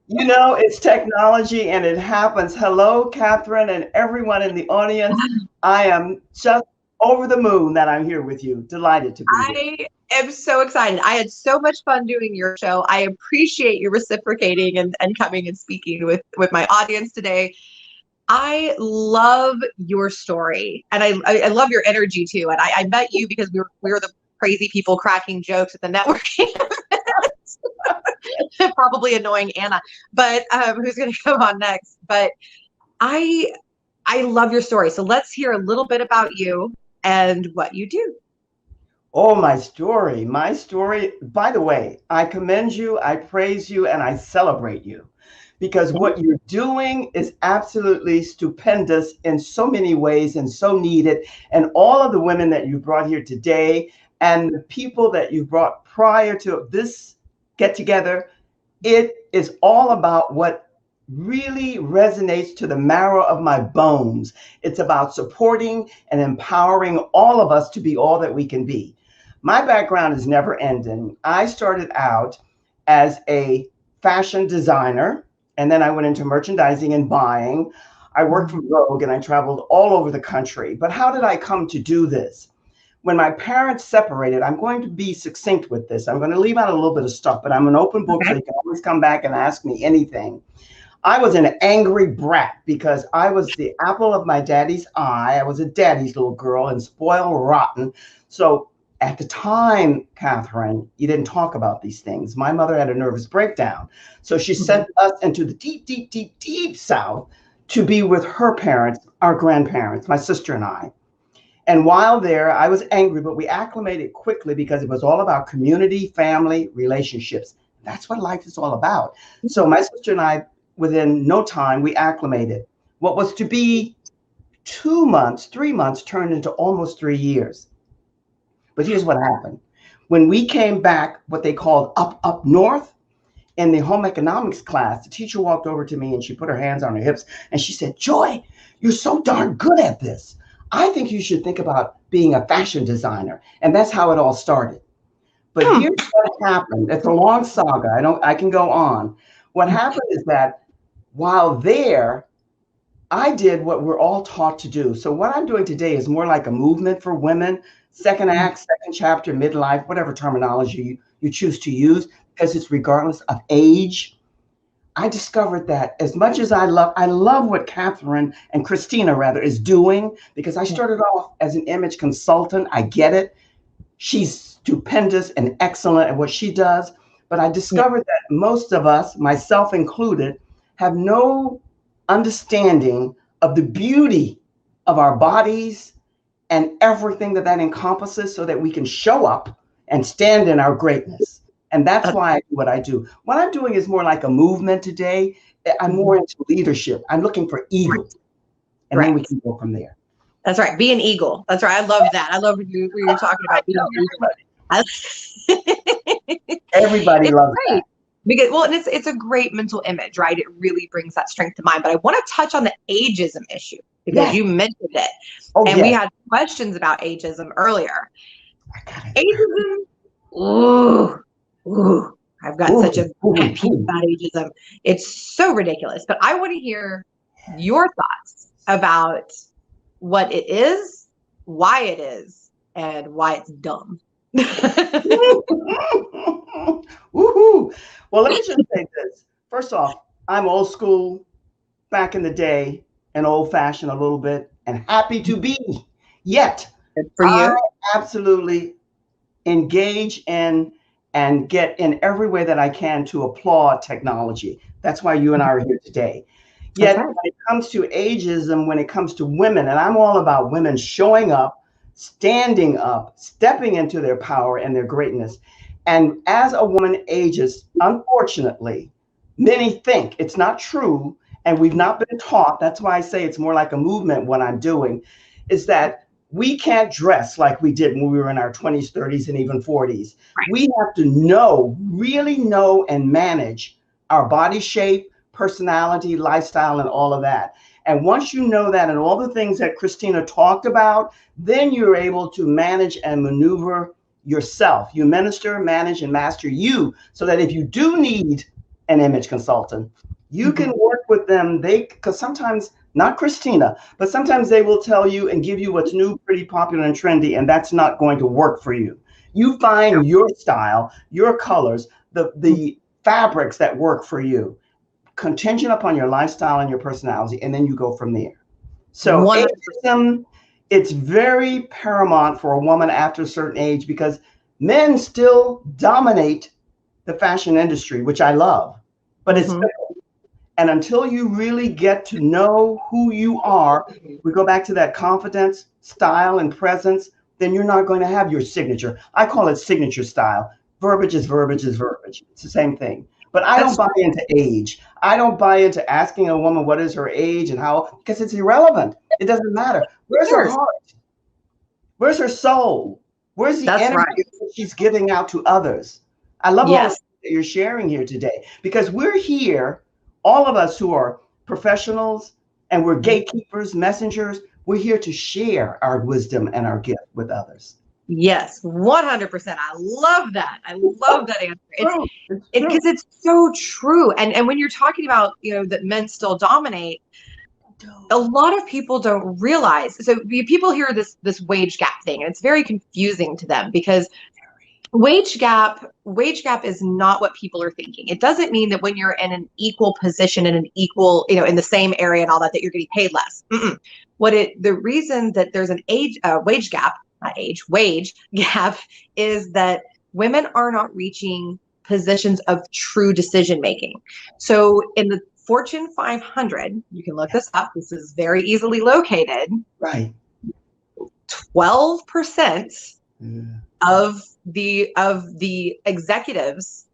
You know, it's technology and it happens. Hello, Catherine, and everyone in the audience. I am just over the moon that I'm here with you. Delighted to be here. I am so excited. I had so much fun doing your show. I appreciate you reciprocating and coming and speaking with my audience today. I love your story and I love your energy too. And I met you because we were the crazy people cracking jokes at the networking event. Probably annoying Anna, but who's going to come on next? But I I love your story. So let's hear a little bit about you and what you do. Oh, my story. My story. By the way, I commend you, I praise you, and I celebrate you because what you're doing is absolutely stupendous in so many ways and so needed. And all of the women that you brought here today and the people that you brought prior to this get together, it is all about what really resonates to the marrow of my bones. It's about supporting and empowering all of us to be all that we can be. My background is never ending. I started out as a fashion designer, and then I went into merchandising and buying. I worked for Vogue and I traveled all over the country. But how did I come to do this? When my parents separated, I'm going to be succinct with this. I'm going to leave out a little bit of stuff, but I'm an open book, so Okay. you can always come back and ask me anything. I was an angry brat because I was the apple of my daddy's eye. I was a daddy's little girl and spoiled rotten. So at the time, Catherine, you didn't talk about these things. My mother had a nervous breakdown. So she Mhm. sent us into the deep, deep, deep, deep South to be with her parents, our grandparents, my sister and I. And while there, I was angry, but we acclimated quickly because it was all about community, family, relationships. That's what life is all about. So my sister and I, within no time, we acclimated. What was to be 2 months, 3 months turned into almost 3 years. But here's what happened. When we came back, what they called up north, in the home economics class, the teacher walked over to me and she put her hands on her hips and she said, Joy, you're so darn good at this. I think you should think about being a fashion designer. And that's how it all started. But Hmm. here's what happened. It's a long saga. I can go on. What happened is that while there, I did what we're all taught to do. So what I'm doing today is more like a movement for women, second act, second chapter, midlife, whatever terminology you choose to use, because it's regardless of age. I discovered that as much as I love what Catherine and Christina rather is doing, because I started off as an image consultant. I get it. She's stupendous and excellent at what she does. But I Yeah. discovered that most of us, myself included, have no understanding of the beauty of our bodies and everything that that encompasses so that we can show up and stand in our greatness. And that's That's, why I do what I do. What I'm doing is more like a movement today. I'm more mhm. into leadership. I'm looking for Right. eagles, and then we Right. can go from there. That's right. Be an eagle. That's right. I love that. I love when you're talking I about being tell an eagle. everybody. I- Everybody it's loves that. great because well, and it's a great mental image, right? It really brings that strength to mind. But I want to touch on the ageism issue because Yes. you mentioned it, Oh, and we yes. had questions about ageism earlier. I got it. Ageism, ooh, ooh, I've got Ooh, such a pet ooh, peeve ooh. about ageism. It's so ridiculous. But I want to hear your thoughts about what it is, why it is, and why it's dumb. Woohoo. Well, let me just say this. First off, I'm old school, back in the day, and old fashioned a little bit, and happy to be. Yet, Good for I you. absolutely engage in and get in every way that I can to applaud technology. That's why you and I are here today. That's Yet, right. when it comes to ageism, when it comes to women, and I'm all about women showing up, standing up, stepping into their power and their greatness. And as a woman ages, unfortunately, many think it's not true, and we've not been taught. That's why I say it's more like a movement, what I'm doing, is that we can't dress like we did when we were in our 20s, 30s, and even 40s. Right. We have to know, really know, and manage our body shape, personality, lifestyle, and all of that. And once you know that and all the things that Christina talked about, then you're able to manage and maneuver yourself. You minister, manage, and master you so that if you do need an image consultant. You can work with them. Because sometimes, not Christina, but sometimes they will tell you and give you what's new, pretty, popular, and trendy, and that's not going to work for you. You find your style, your colors, the fabrics that work for you, contingent upon your lifestyle and your personality, and then you go from there. So 100%. ageism, it's very paramount for a woman after a certain age because men still dominate the fashion industry, which I love, but it's and until you really get to know who you are, we go back to that confidence, style, and presence, then you're not going to have your signature. I call it signature style. Verbiage is verbiage is verbiage. It's the same thing. But I don't buy into age. I don't buy into asking a woman what is her age and how, because it's irrelevant. It doesn't matter. Where's her heart? Where's her soul? Where's the energy that she's giving out to others? I love all that you're sharing here today, because we're here, all of us who are professionals and we're gatekeepers, messengers, we're here to share our wisdom and our gift with others. Yes, 100%. I love that. I love that answer. It's because it's so true. And when you're talking about, that men still dominate, a lot of people don't realize. So people hear this wage gap thing, and it's very confusing to them because wage gap is not what people are thinking. It doesn't mean that when you're in an equal position and an equal, in the same area and all that you're getting paid less. The reason that there's an wage gap is that women are not reaching positions of true decision making. So in the Fortune 500, you can look this up. This is very easily located. Right. 12% of the executives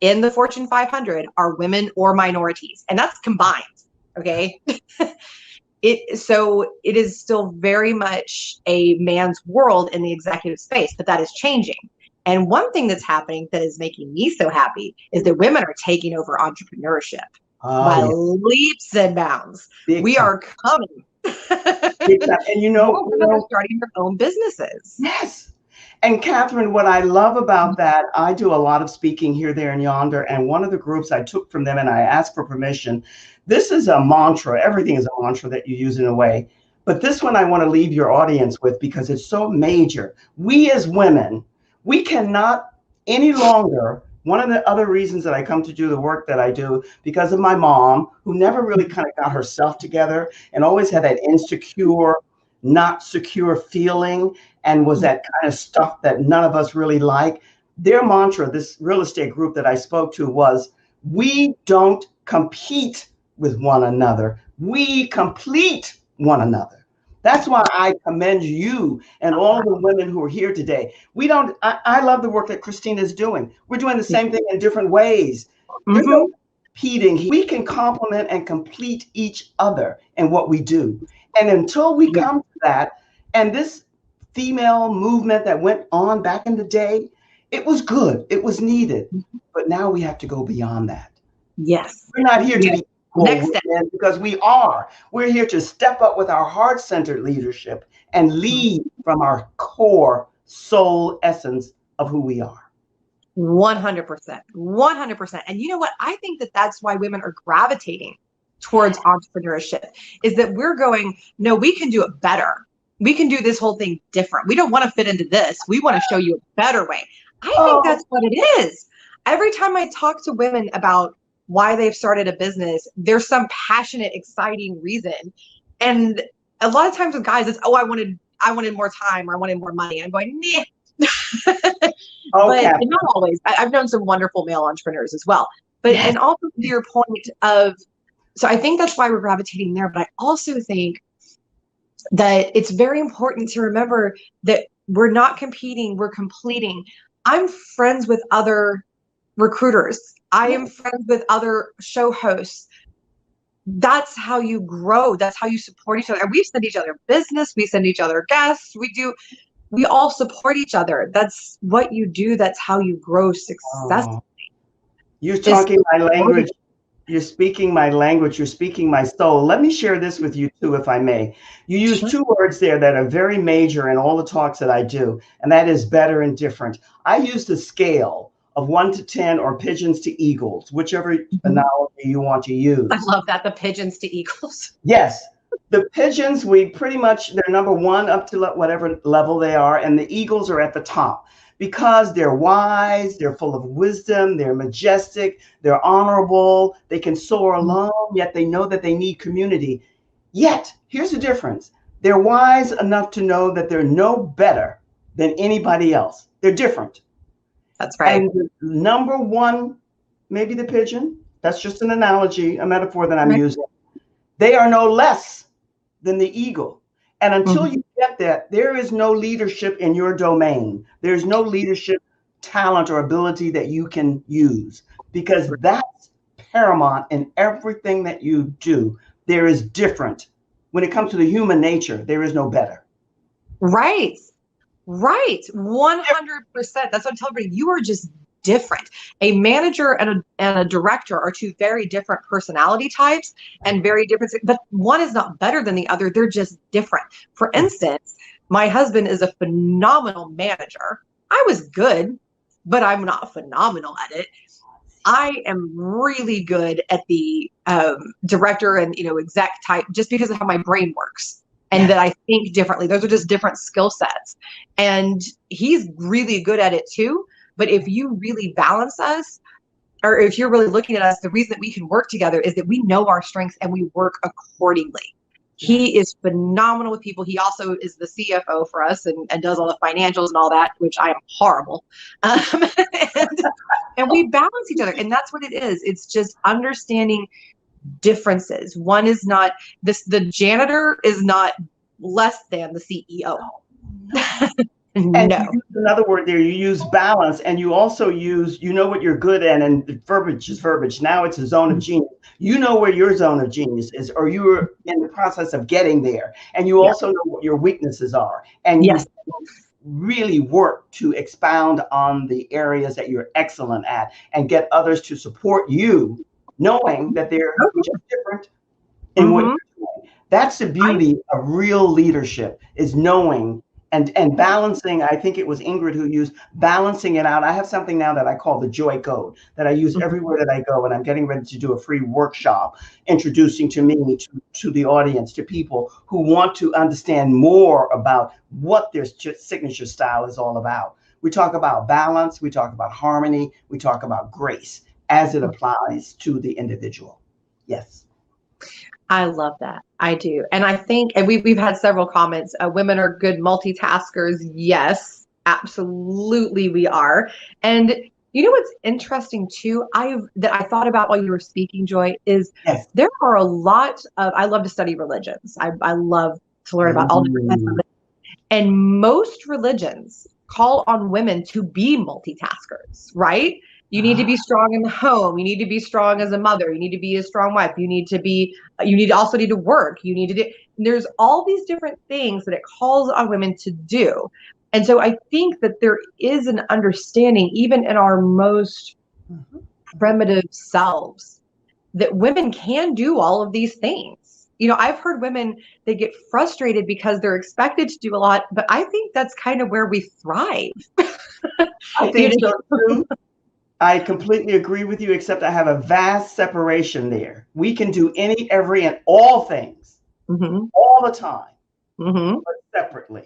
in the Fortune 500 are women or minorities, and that's combined. Okay. So it is still very much a man's world in the executive space, but that is changing. And one thing that's happening that is making me so happy is that women are taking over entrepreneurship by leaps and bounds. We are coming. And women are starting their own businesses. Yes. And Catherine, what I love about that, I do a lot of speaking here, there, and yonder. And one of the groups I took from them and I asked for permission. This is a mantra. Everything is a mantra that you use in a way. But this one I want to leave your audience with because it's so major. We as women, we cannot any longer. One of the other reasons that I come to do the work that I do, because of my mom, who never really kind of got herself together and always had that insecure, not secure feeling, and was that kind of stuff that none of us really like. Their mantra, this real estate group that I spoke to, was, we don't compete with one another. We complete one another. That's why I commend you and all the women who are here today. I love the work that Christina is doing. We're doing the same thing in different ways. There's no competing. We can complement and complete each other in what we do. And until we come to that, and this female movement that went on back in the day, it was good. It was needed. But now we have to go beyond that. Yes. We're not here to be because we're here to step up with our heart-centered leadership and lead from our core soul essence of who we are. 100%. And you know what? I think that's why women are gravitating towards entrepreneurship, is that we're going, no, we can do it better. We can do this whole thing different. We don't want to fit into this. We want to show you a better way. I think that's what it is. Every time I talk to women about why they've started a business, there's some passionate, exciting reason. And a lot of times with guys, it's, I wanted more time, or I wanted more money. I'm going, nah. But not always. I've known some wonderful male entrepreneurs as well. But and also to your point of, so I think that's why we're gravitating there. But I also think that it's very important to remember that we're not competing, we're completing. I'm friends with other recruiters. I am friends with other show hosts. That's how you grow. That's how you support each other. And we send each other business. We send each other guests. We all support each other. That's what you do. That's how you grow successfully. You're talking my language. You're speaking my language. You're speaking my soul. Let me share this with you too, if I may. You use two words there that are very major in all the talks that I do, and that is better and different. I use the scale of 1 to 10 or pigeons to eagles, whichever analogy you want to use. I love that, the pigeons to eagles. Yes. The pigeons, we pretty much, they're number 1 up to whatever level they are, and the eagles are at the top because they're wise, they're full of wisdom, they're majestic, they're honorable, they can soar alone, yet they know that they need community. Yet, here's the difference. They're wise enough to know that they're no better than anybody else. They're different. That's right. And the number 1, maybe the pigeon, that's just an analogy, a metaphor that I'm using. They are no less than the eagle. And until you get that, there is no leadership in your domain. There's no leadership talent or ability that you can use, because that's paramount in everything that you do. There is different. When it comes to the human nature, there is no better. Right. 100%. That's what I'm telling you. You are just different. A manager and a director are 2 very different personality types and very different, but one is not better than the other. They're just different. For instance, my husband is a phenomenal manager. I was good, but I'm not phenomenal at it. I am really good at the director and exec type, just because of how my brain works and that I think differently. Those are just different skill sets, and he's really good at it too. But if you really balance us, or if you're really looking at us, the reason that we can work together is that we know our strengths and we work accordingly. He is phenomenal with people. He also is the CFO for us and does all the financials and all that, which I am horrible. And we balance each other. And that's what it is. It's just understanding differences. One is not the janitor is not less than the CEO. And no. you use another word there, you use balance, and you also use, what you're good at, and verbiage is verbiage. Now it's a zone of genius. You know where your zone of genius is, or you're in the process of getting there. And you also know what your weaknesses are. And you really work to expound on the areas that you're excellent at and get others to support you, knowing that they're just different in what you're doing. That's the beauty of real leadership, is knowing and balancing. I think it was Ingrid who used balancing it out. I have something now that I call the joy code that I use everywhere that I go, and I'm getting ready to do a free workshop introducing to me, to the audience, to people who want to understand more about what their signature style is all about. We talk about balance, we talk about harmony, we talk about grace as it applies to the individual. Yes. I love that. I do. And I think, and we've had several comments, women are good multitaskers. Yes, absolutely we are. And what's interesting too, that I thought about while you were speaking, Joy, is there are a lot of, I love to study religions. I love to learn about all different kinds of religions. And most religions call on women to be multitaskers, right? You need to be strong in the home. You need to be strong as a mother. You need to be a strong wife. You need to also need to work. You need to do, there's all these different things that it calls on women to do. And so I think that there is an understanding, even in our most primitive selves, that women can do all of these things. I've heard women, they get frustrated because they're expected to do a lot, but I think that's kind of where we thrive. I think so too. I completely agree with you, except I have a vast separation there. We can do any, every, and all things all the time, but separately.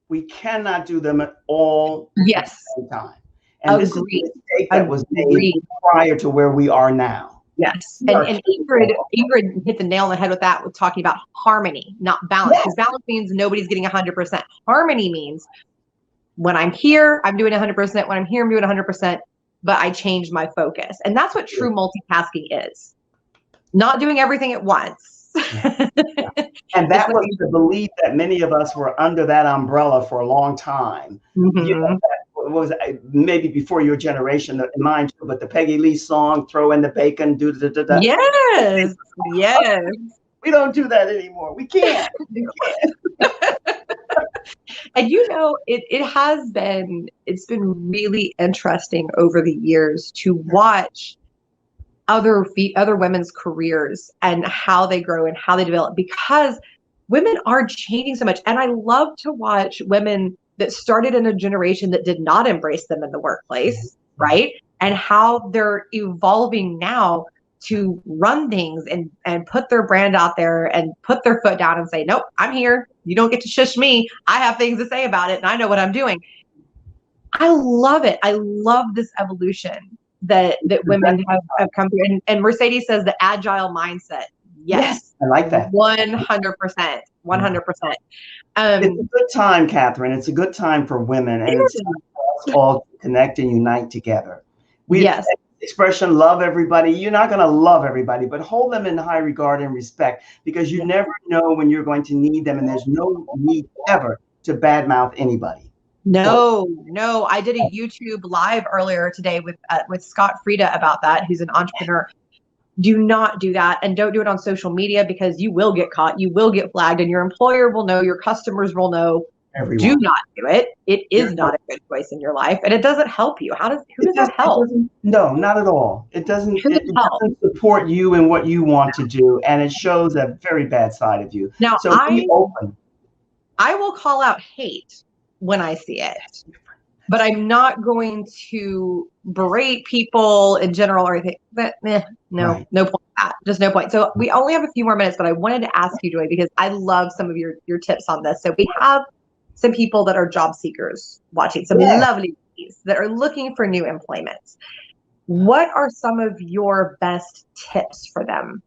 We cannot do them at all at the same time. And this is a mistake that was made prior to where we are now. Yes. And Ingrid hit the nail on the head with that, with talking about harmony, not balance. Because balance means nobody's getting 100%. Harmony means when I'm here, I'm doing 100%. When I'm here, I'm doing 100%. But I changed my focus. And that's what true multitasking is. Not doing everything at once. And that was the belief that many of us were under that umbrella for a long time. That was maybe before your generation, mine too, but the Peggy Lee song, throw in the bacon, do da da da. Yes. We don't do that anymore. We can't. And it's been really interesting over the years to watch other women's careers and how they grow and how they develop, because women are changing so much. And I love to watch women that started in a generation that did not embrace them in the workplace, right? and how they're evolving now to run things and put their brand out there and put their foot down and say, nope, I'm here. You don't get to shush me. I have things to say about it and I know what I'm doing. I love it. I love this evolution that women have come through. And Mercedes says the agile mindset. Yes. I like that. 100%. 100%. It's a good time, Catherine. It's a good time for women, and it's time for us all to connect and unite together. Yes. Expression, love everybody. You're not going to love everybody, but hold them in high regard and respect, because you never know when you're going to need them, and there's no need ever to badmouth anybody. No. I did a YouTube live earlier today with Scott Frieda about that, who's an entrepreneur. Do not do that, and don't do it on social media, because you will get caught, you will get flagged, and your employer will know, your customers will know. Everyone. Do not do it. It is not a good choice in your life, and it doesn't help you. Who does that help? No, not at all. It doesn't support you and what you want to do, and it shows a very bad side of you. Now, so be open. I will call out hate when I see it, but I'm not going to berate people in general or anything. But no point in that. Just no point. So we only have a few more minutes, but I wanted to ask you, Joy, because I love some of your tips on this. So we have some people that are job seekers watching, some lovely ladies that are looking for new employment. What are some of your best tips for them?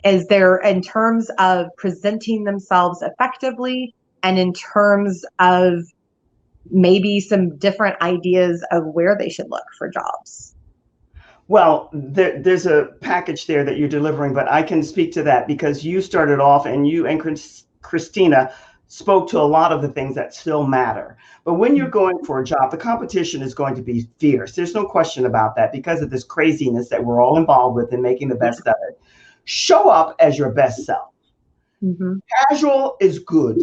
Is there, in terms of presenting themselves effectively, and in terms of maybe some different ideas of where they should look for jobs? Well, there's a package there that you're delivering, but I can speak to that because you started off, and you and Christina spoke to a lot of the things that still matter. But when you're going for a job, the competition is going to be fierce. There's no question about that, because of this craziness that we're all involved with in making the best of it. Show up as your best self. Casual is good.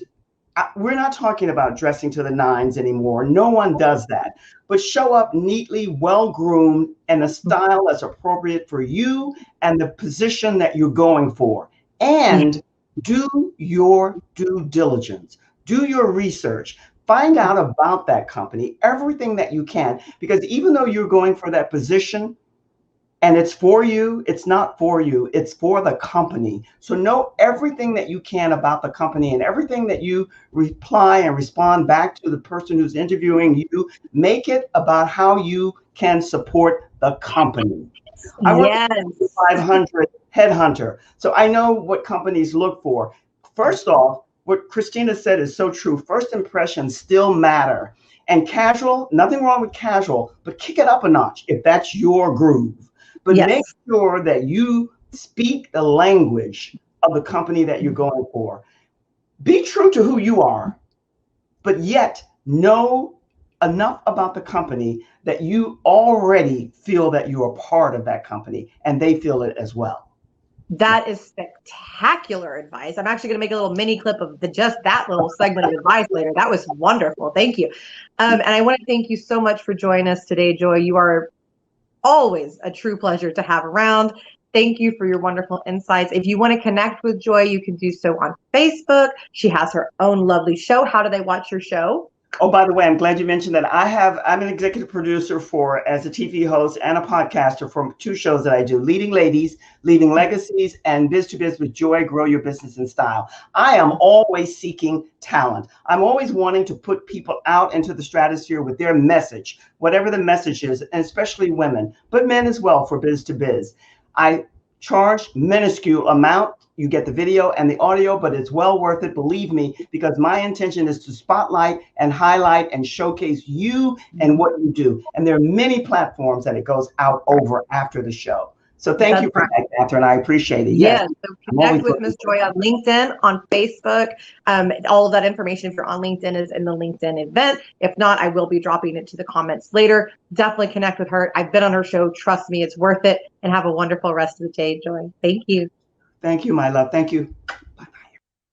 We're not talking about dressing to the nines anymore. No one does that. But show up neatly, well-groomed, and a style that's appropriate for you and the position that you're going for. And do your due diligence. Do your research. Find out about that company, everything that you can. Because even though you're going for that position, and it's for you, it's not for you, it's for the company. So know everything that you can about the company, and everything that you reply and respond back to the person who's interviewing you, make it about how you can support the company. I work with 500 headhunter, so I know what companies look for. First off, what Christina said is so true. First impressions still matter. And casual, nothing wrong with casual, but kick it up a notch if that's your groove. But make sure that you speak the language of the company that you're going for. Be true to who you are, but yet know enough about the company that you already feel that you are part of that company, and they feel it as well. That is spectacular advice. I'm actually going to make a little mini clip of just that little segment of advice later. That was wonderful. Thank you. And I want to thank you so much for joining us today, Joy. You are always a true pleasure to have around. Thank you for your wonderful insights. If you want to connect with Joy, you can do so on Facebook. She has her own lovely show. How do they watch your show? Oh, by the way, I'm glad you mentioned that. I'm an executive producer as a TV host and a podcaster for 2 shows that I do: Leading Ladies, Leaving Legacies, and Biz to Biz with Joy, Grow Your Business in Style. I am always seeking talent. I'm always wanting to put people out into the stratosphere with their message, whatever the message is, and especially women, but men as well, for Biz to Biz. I charge minuscule amount. You get the video and the audio, but it's well worth it, believe me, because my intention is to spotlight and highlight and showcase you and what you do. And there are many platforms that it goes out over after the show. So thank you for that, Catherine. I appreciate it. Yes. So connect with Ms. Joy on LinkedIn, on Facebook. All of that information, if you're on LinkedIn, is in the LinkedIn event. If not, I will be dropping it to the comments later. Definitely connect with her. I've been on her show. Trust me, it's worth it. And have a wonderful rest of the day, Joy. Thank you. Thank you, my love. Thank you.